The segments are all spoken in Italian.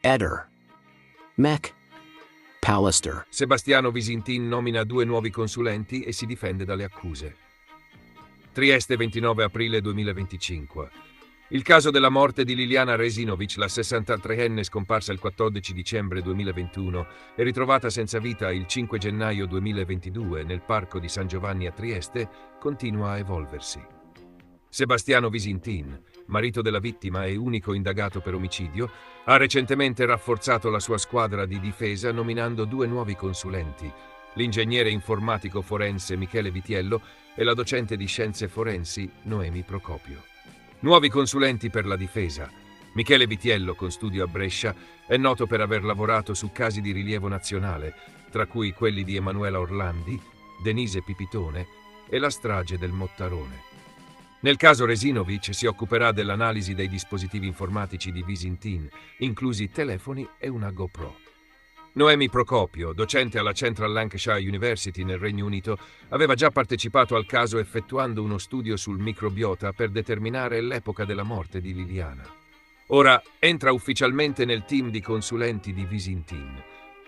Eder. Mech. Pallister. Sebastiano Visintin nomina 2 nuovi consulenti e si difende dalle accuse. Trieste, 29 aprile 2025. Il caso della morte di Liliana Resinovic, la 63enne scomparsa il 14 dicembre 2021 e ritrovata senza vita il 5 gennaio 2022 nel parco di San Giovanni a Trieste, continua a evolversi. Sebastiano Visintin, marito della vittima e unico indagato per omicidio, ha recentemente rafforzato la sua squadra di difesa nominando 2 nuovi consulenti, l'ingegnere informatico forense Michele Vitiello e la docente di scienze forensi Noemi Procopio. Nuovi consulenti per la difesa. Michele Vitiello, con studio a Brescia, è noto per aver lavorato su casi di rilievo nazionale, tra cui quelli di Emanuela Orlandi, Denise Pipitone e la strage del Mottarone. Nel caso Resinovic si occuperà dell'analisi dei dispositivi informatici di Visintin, inclusi telefoni e una GoPro. Noemi Procopio, docente alla Central Lancashire University nel Regno Unito, aveva già partecipato al caso effettuando uno studio sul microbiota per determinare l'epoca della morte di Liliana. Ora entra ufficialmente nel team di consulenti di Visintin.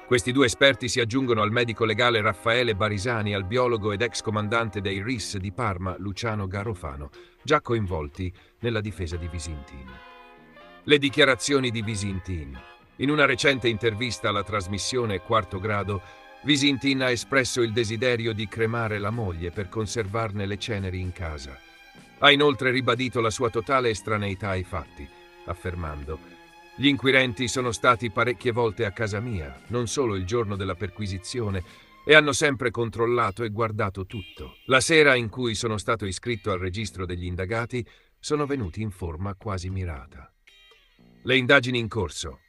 Questi 2 esperti si aggiungono al medico legale Raffaele Barisani, al biologo ed ex comandante dei RIS di Parma Luciano Garofano, già coinvolti nella difesa di Visintin. Le dichiarazioni di Visintin. In una recente intervista alla trasmissione Quarto Grado, Visintin ha espresso il desiderio di cremare la moglie per conservarne le ceneri in casa. Ha inoltre ribadito la sua totale estraneità ai fatti, affermando: «Gli inquirenti sono stati parecchie volte a casa mia, non solo il giorno della perquisizione, e hanno sempre controllato e guardato tutto. La sera in cui sono stato iscritto al registro degli indagati, sono venuti in forma quasi mirata». Le indagini in corso.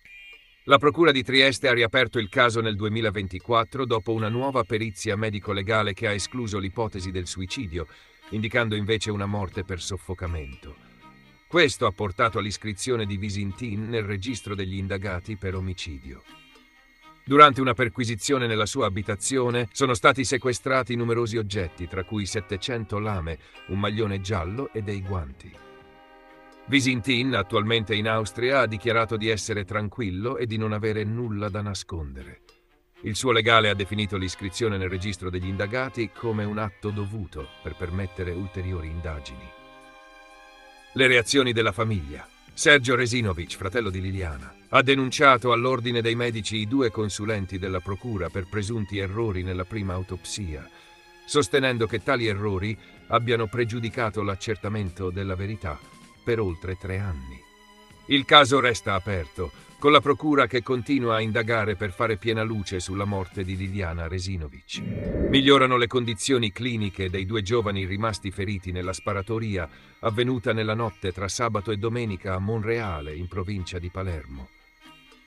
La Procura di Trieste ha riaperto il caso nel 2024 dopo una nuova perizia medico-legale che ha escluso l'ipotesi del suicidio, indicando invece una morte per soffocamento. Questo ha portato all'iscrizione di Visintin nel registro degli indagati per omicidio. Durante una perquisizione nella sua abitazione sono stati sequestrati numerosi oggetti, tra cui 700 lame, un maglione giallo e dei guanti. Visintin, attualmente in Austria, ha dichiarato di essere tranquillo e di non avere nulla da nascondere. Il suo legale ha definito l'iscrizione nel registro degli indagati come un atto dovuto per permettere ulteriori indagini. Le reazioni della famiglia. Sergio Resinovic, fratello di Liliana, ha denunciato all'ordine dei medici i 2 consulenti della procura per presunti errori nella prima autopsia, sostenendo che tali errori abbiano pregiudicato l'accertamento della verità per oltre 3 anni. Il caso resta aperto, con la procura che continua a indagare per fare piena luce sulla morte di Liliana Resinovic. Migliorano le condizioni cliniche dei 2 giovani rimasti feriti nella sparatoria avvenuta nella notte tra sabato e domenica a Monreale, in provincia di Palermo.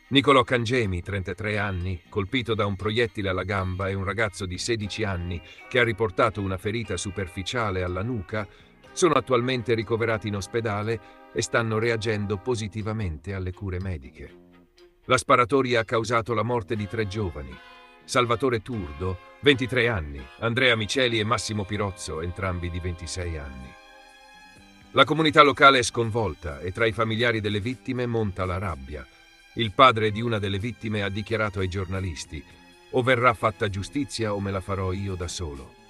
Nicolò Cangemi, 33 anni, colpito da un proiettile alla gamba, e un ragazzo di 16 anni che ha riportato una ferita superficiale alla nuca, sono attualmente ricoverati in ospedale e stanno reagendo positivamente alle cure mediche. La sparatoria ha causato la morte di 3 giovani: Salvatore Turdo, 23 anni, Andrea Miceli e Massimo Pirozzo, entrambi di 26 anni. La comunità locale è sconvolta e tra i familiari delle vittime monta la rabbia. Il padre di una delle vittime ha dichiarato ai giornalisti: «O verrà fatta giustizia o me la farò io da solo».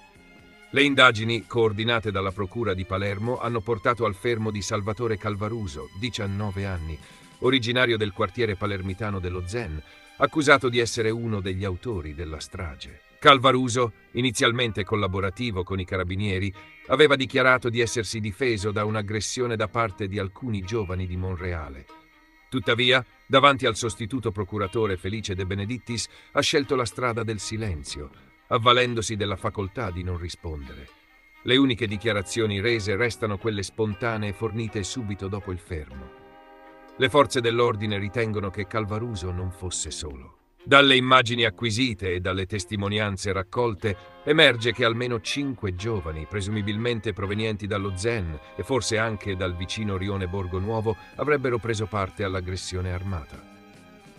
Le indagini, coordinate dalla Procura di Palermo, hanno portato al fermo di Salvatore Calvaruso, 19 anni, originario del quartiere palermitano dello Zen, accusato di essere uno degli autori della strage. Calvaruso, inizialmente collaborativo con i carabinieri, aveva dichiarato di essersi difeso da un'aggressione da parte di alcuni giovani di Monreale. Tuttavia, davanti al sostituto procuratore Felice De Benedittis, ha scelto la strada del silenzio, avvalendosi della facoltà di non rispondere. Le uniche dichiarazioni rese restano quelle spontanee fornite subito dopo il fermo. Le forze dell'ordine ritengono che Calvaruso non fosse solo. Dalle immagini acquisite e dalle testimonianze raccolte emerge che almeno 5 giovani, presumibilmente provenienti dallo Zen e forse anche dal vicino rione Borgo Nuovo, avrebbero preso parte all'aggressione armata.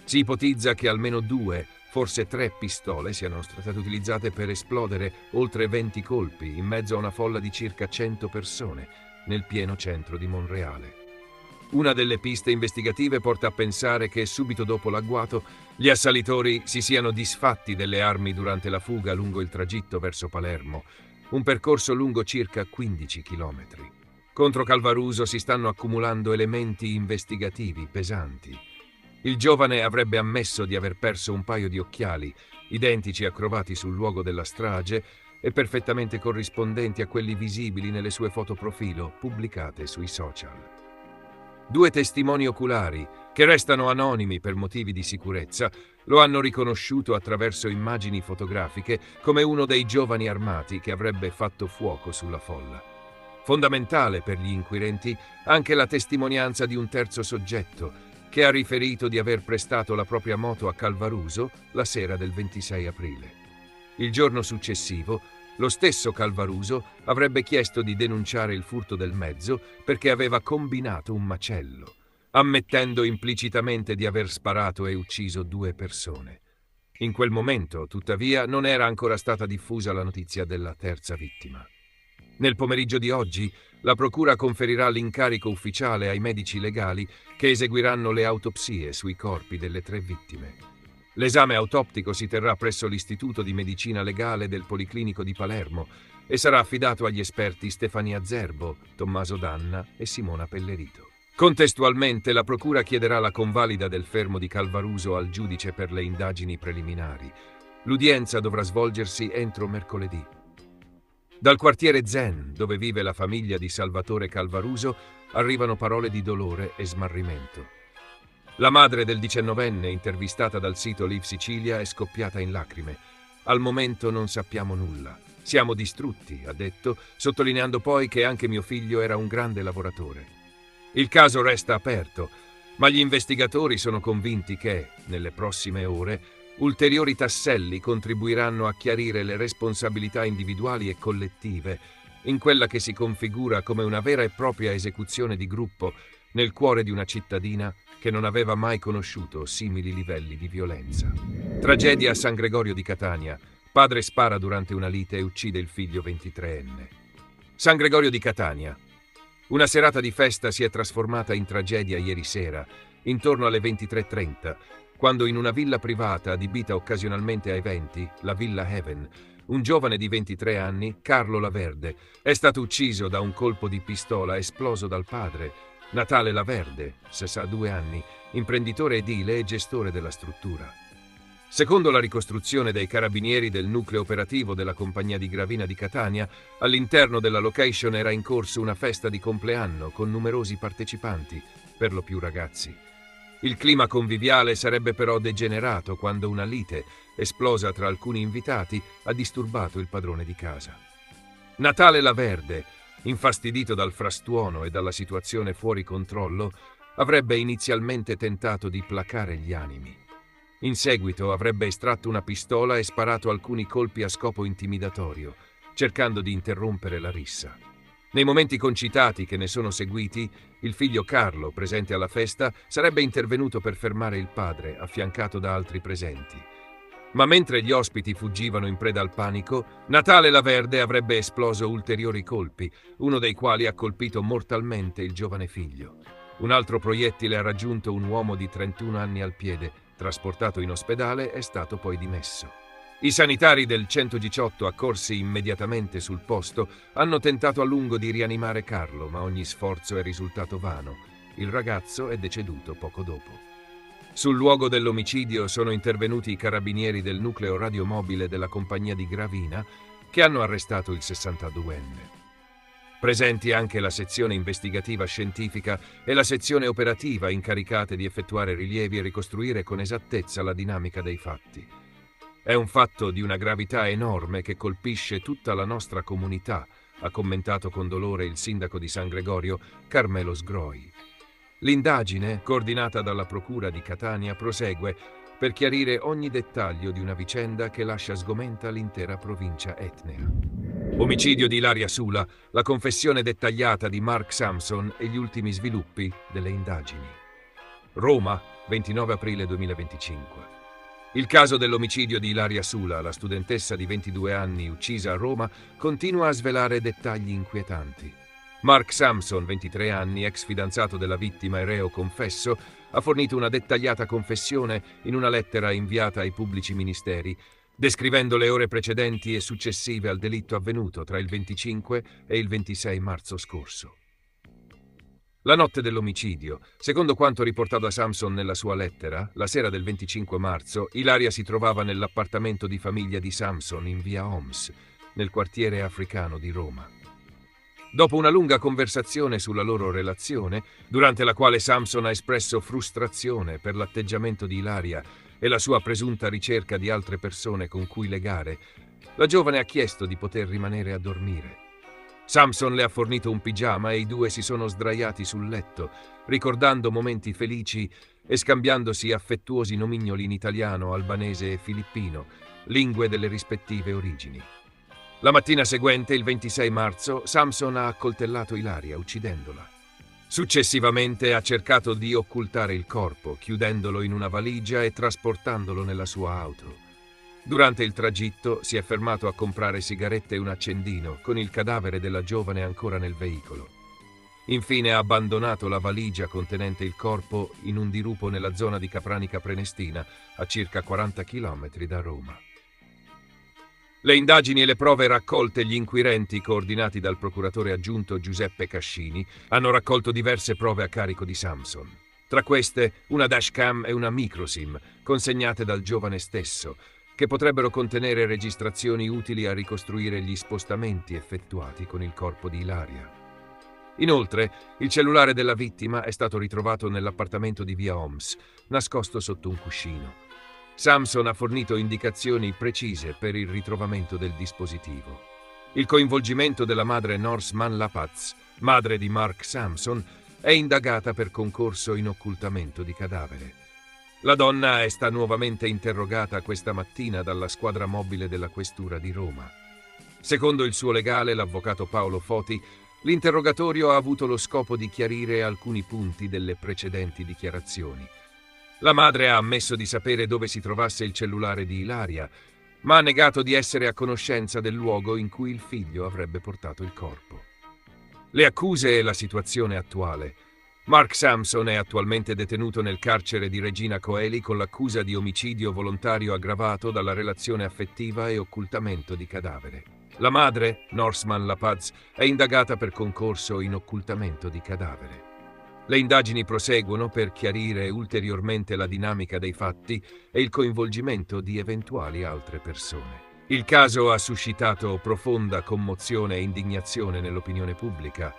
Si ipotizza che almeno 2, forse 3 pistole siano state utilizzate per esplodere oltre 20 colpi in mezzo a una folla di circa 100 persone nel pieno centro di Monreale. Una delle piste investigative porta a pensare che subito dopo l'agguato gli assalitori si siano disfatti delle armi durante la fuga lungo il tragitto verso Palermo, un percorso lungo circa 15 chilometri. Contro Calvaruso si stanno accumulando elementi investigativi pesanti. Il giovane avrebbe ammesso di aver perso un paio di occhiali, identici a trovati sul luogo della strage e perfettamente corrispondenti a quelli visibili nelle sue foto profilo pubblicate sui social. 2 testimoni oculari, che restano anonimi per motivi di sicurezza, lo hanno riconosciuto attraverso immagini fotografiche come uno dei giovani armati che avrebbe fatto fuoco sulla folla. Fondamentale per gli inquirenti anche la testimonianza di un terzo soggetto, che ha riferito di aver prestato la propria moto a Calvaruso la sera del 26 aprile. Il giorno successivo, lo stesso Calvaruso avrebbe chiesto di denunciare il furto del mezzo perché aveva combinato un macello, ammettendo implicitamente di aver sparato e ucciso 2 persone. In quel momento, tuttavia, non era ancora stata diffusa la notizia della terza vittima. Nel pomeriggio di oggi, la procura conferirà l'incarico ufficiale ai medici legali che eseguiranno le autopsie sui corpi delle 3 vittime. L'esame autoptico si terrà presso l'Istituto di Medicina Legale del Policlinico di Palermo e sarà affidato agli esperti Stefania Zerbo, Tommaso Danna e Simona Pellerito. Contestualmente, la procura chiederà la convalida del fermo di Calvaruso al giudice per le indagini preliminari. L'udienza dovrà svolgersi entro mercoledì. Dal quartiere Zen, dove vive la famiglia di Salvatore Calvaruso, arrivano parole di dolore e smarrimento. La madre del 19enne, intervistata dal sito Live Sicilia, è scoppiata in lacrime. Al momento non sappiamo nulla. Siamo distrutti, ha detto, sottolineando poi che anche mio figlio era un grande lavoratore. Il caso resta aperto, ma gli investigatori sono convinti che, nelle prossime ore, ulteriori tasselli contribuiranno a chiarire le responsabilità individuali e collettive in quella che si configura come una vera e propria esecuzione di gruppo nel cuore di una cittadina che non aveva mai conosciuto simili livelli di violenza. Tragedia a San Gregorio di Catania. Padre spara durante una lite e uccide il figlio 23enne. San Gregorio di Catania. Una serata di festa si è trasformata in tragedia ieri sera, intorno alle 23:30, quando in una villa privata adibita occasionalmente a eventi, la Villa Heaven, un giovane di 23 anni, Carlo Laverde, è stato ucciso da un colpo di pistola esploso dal padre, Natale Laverde, 62 anni, imprenditore edile e gestore della struttura. Secondo la ricostruzione dei carabinieri del nucleo operativo della compagnia di Gravina di Catania, all'interno della location era in corso una festa di compleanno con numerosi partecipanti, per lo più ragazzi. Il clima conviviale sarebbe però degenerato quando una lite, esplosa tra alcuni invitati, ha disturbato il padrone di casa. Natale Laverde, infastidito dal frastuono e dalla situazione fuori controllo, avrebbe inizialmente tentato di placare gli animi. In seguito avrebbe estratto una pistola e sparato alcuni colpi a scopo intimidatorio, cercando di interrompere la rissa. Nei momenti concitati che ne sono seguiti, il figlio Carlo, presente alla festa, sarebbe intervenuto per fermare il padre, affiancato da altri presenti. Ma mentre gli ospiti fuggivano in preda al panico, Natale Laverde avrebbe esploso ulteriori colpi, uno dei quali ha colpito mortalmente il giovane figlio. Un altro proiettile ha raggiunto un uomo di 31 anni al piede, trasportato in ospedale, è stato poi dimesso. I sanitari del 118, accorsi immediatamente sul posto, hanno tentato a lungo di rianimare Carlo, ma ogni sforzo è risultato vano. Il ragazzo è deceduto poco dopo. Sul luogo dell'omicidio sono intervenuti i carabinieri del nucleo radiomobile della compagnia di Gravina, che hanno arrestato il 62enne. Presenti anche la sezione investigativa scientifica e la sezione operativa incaricate di effettuare rilievi e ricostruire con esattezza la dinamica dei fatti. È un fatto di una gravità enorme che colpisce tutta la nostra comunità, ha commentato con dolore il sindaco di San Gregorio, Carmelo Sgroi. L'indagine, coordinata dalla Procura di Catania, prosegue per chiarire ogni dettaglio di una vicenda che lascia sgomenta l'intera provincia etnea. Omicidio di Ilaria Sula, la confessione dettagliata di Mark Samson e gli ultimi sviluppi delle indagini. Roma, 29 aprile 2025. Il caso dell'omicidio di Ilaria Sula, la studentessa di 22 anni uccisa a Roma, continua a svelare dettagli inquietanti. Mark Sampson, 23 anni, ex fidanzato della vittima e reo confesso, ha fornito una dettagliata confessione in una lettera inviata ai pubblici ministeri, descrivendo le ore precedenti e successive al delitto avvenuto tra il 25 e il 26 marzo scorso. La notte dell'omicidio, secondo quanto riportato da Sampson nella sua lettera, la sera del 25 marzo, Ilaria si trovava nell'appartamento di famiglia di Sampson in via Homs, nel quartiere africano di Roma. Dopo una lunga conversazione sulla loro relazione, durante la quale Sampson ha espresso frustrazione per l'atteggiamento di Ilaria e la sua presunta ricerca di altre persone con cui legare, la giovane ha chiesto di poter rimanere a dormire. Sampson le ha fornito un pigiama e i due si sono sdraiati sul letto, ricordando momenti felici e scambiandosi affettuosi nomignoli in italiano, albanese e filippino, lingue delle rispettive origini. La mattina seguente, il 26 marzo, Sampson ha accoltellato Ilaria, uccidendola. Successivamente ha cercato di occultare il corpo, chiudendolo in una valigia e trasportandolo nella sua auto. Durante il tragitto si è fermato a comprare sigarette e un accendino, con il cadavere della giovane ancora nel veicolo. Infine ha abbandonato la valigia contenente il corpo in un dirupo nella zona di Capranica Prenestina, a circa 40 km da Roma. Le indagini e le prove raccolte gli inquirenti, coordinati dal procuratore aggiunto Giuseppe Cascini, hanno raccolto diverse prove a carico di Sampson. Tra queste una dashcam e una microsim, consegnate dal giovane stesso, che potrebbero contenere registrazioni utili a ricostruire gli spostamenti effettuati con il corpo di Ilaria. Inoltre, il cellulare della vittima è stato ritrovato nell'appartamento di via Homs, nascosto sotto un cuscino. Sampson ha fornito indicazioni precise per il ritrovamento del dispositivo. Il coinvolgimento della madre Norsman Lapaz, madre di Mark Sampson, è indagata per concorso in occultamento di cadavere. La donna è stata nuovamente interrogata questa mattina dalla squadra mobile della questura di Roma. Secondo il suo legale, l'avvocato Paolo Foti, l'interrogatorio ha avuto lo scopo di chiarire alcuni punti delle precedenti dichiarazioni. La madre ha ammesso di sapere dove si trovasse il cellulare di Ilaria, ma ha negato di essere a conoscenza del luogo in cui il figlio avrebbe portato il corpo. Le accuse e la situazione attuale. Mark Sampson è attualmente detenuto nel carcere di Regina Coeli con l'accusa di omicidio volontario aggravato dalla relazione affettiva e occultamento di cadavere. La madre, Norsman Lapaz, è indagata per concorso in occultamento di cadavere. Le indagini proseguono per chiarire ulteriormente la dinamica dei fatti e il coinvolgimento di eventuali altre persone. Il caso ha suscitato profonda commozione e indignazione nell'opinione pubblica,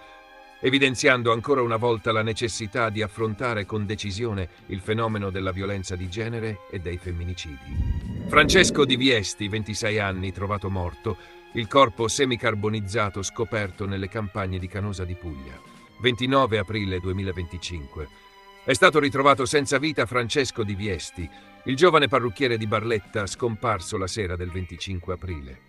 evidenziando ancora una volta la necessità di affrontare con decisione il fenomeno della violenza di genere e dei femminicidi. Francesco Di Viesti, 26 anni, trovato morto, il corpo semicarbonizzato scoperto nelle campagne di Canosa di Puglia, 29 aprile 2025. È stato ritrovato senza vita Francesco Di Viesti, il giovane parrucchiere di Barletta scomparso la sera del 25 aprile.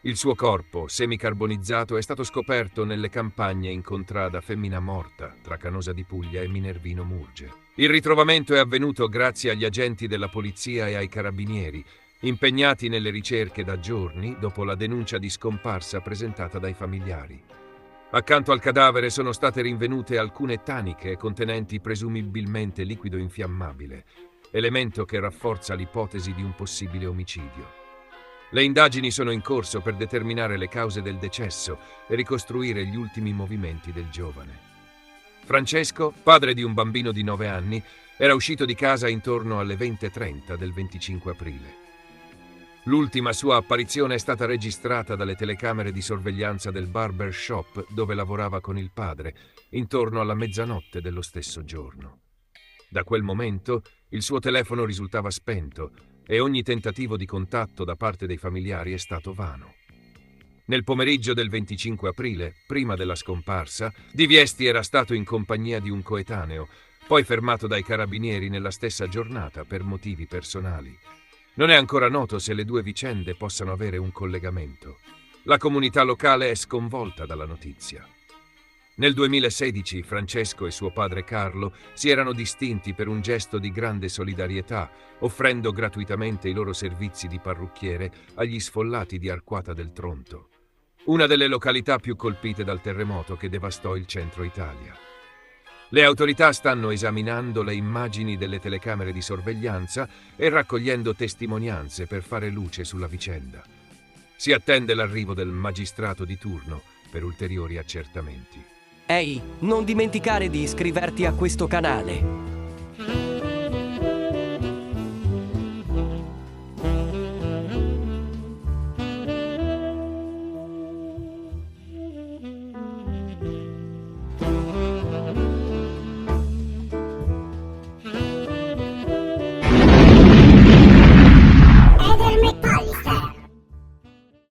Il suo corpo, semicarbonizzato, è stato scoperto nelle campagne in contrada Femmina Morta, tra Canosa di Puglia e Minervino Murge. Il ritrovamento è avvenuto grazie agli agenti della polizia e ai carabinieri, impegnati nelle ricerche da giorni dopo la denuncia di scomparsa presentata dai familiari. Accanto al cadavere sono state rinvenute alcune taniche contenenti presumibilmente liquido infiammabile, elemento che rafforza l'ipotesi di un possibile omicidio. Le indagini sono in corso per determinare le cause del decesso e ricostruire gli ultimi movimenti del giovane. Francesco, padre di un bambino di 9 anni, era uscito di casa intorno alle 20:30 del 25 aprile. L'ultima sua apparizione è stata registrata dalle telecamere di sorveglianza del barber shop dove lavorava con il padre, intorno alla mezzanotte dello stesso giorno. Da quel momento il suo telefono risultava spento e ogni tentativo di contatto da parte dei familiari è stato vano. Nel pomeriggio del 25 aprile, prima della scomparsa, Di Viesti era stato in compagnia di un coetaneo, poi fermato dai carabinieri nella stessa giornata per motivi personali. Non è ancora noto se le due vicende possano avere un collegamento. La comunità locale è sconvolta dalla notizia. Nel 2016 Francesco e suo padre Carlo si erano distinti per un gesto di grande solidarietà, offrendo gratuitamente i loro servizi di parrucchiere agli sfollati di Arquata del Tronto. una delle località più colpite dal terremoto che devastò il centro Italia. Le autorità stanno esaminando le immagini delle telecamere di sorveglianza e raccogliendo testimonianze per fare luce sulla vicenda. Si attende l'arrivo del magistrato di turno per ulteriori accertamenti. Ehi, non dimenticare di iscriverti a questo canale.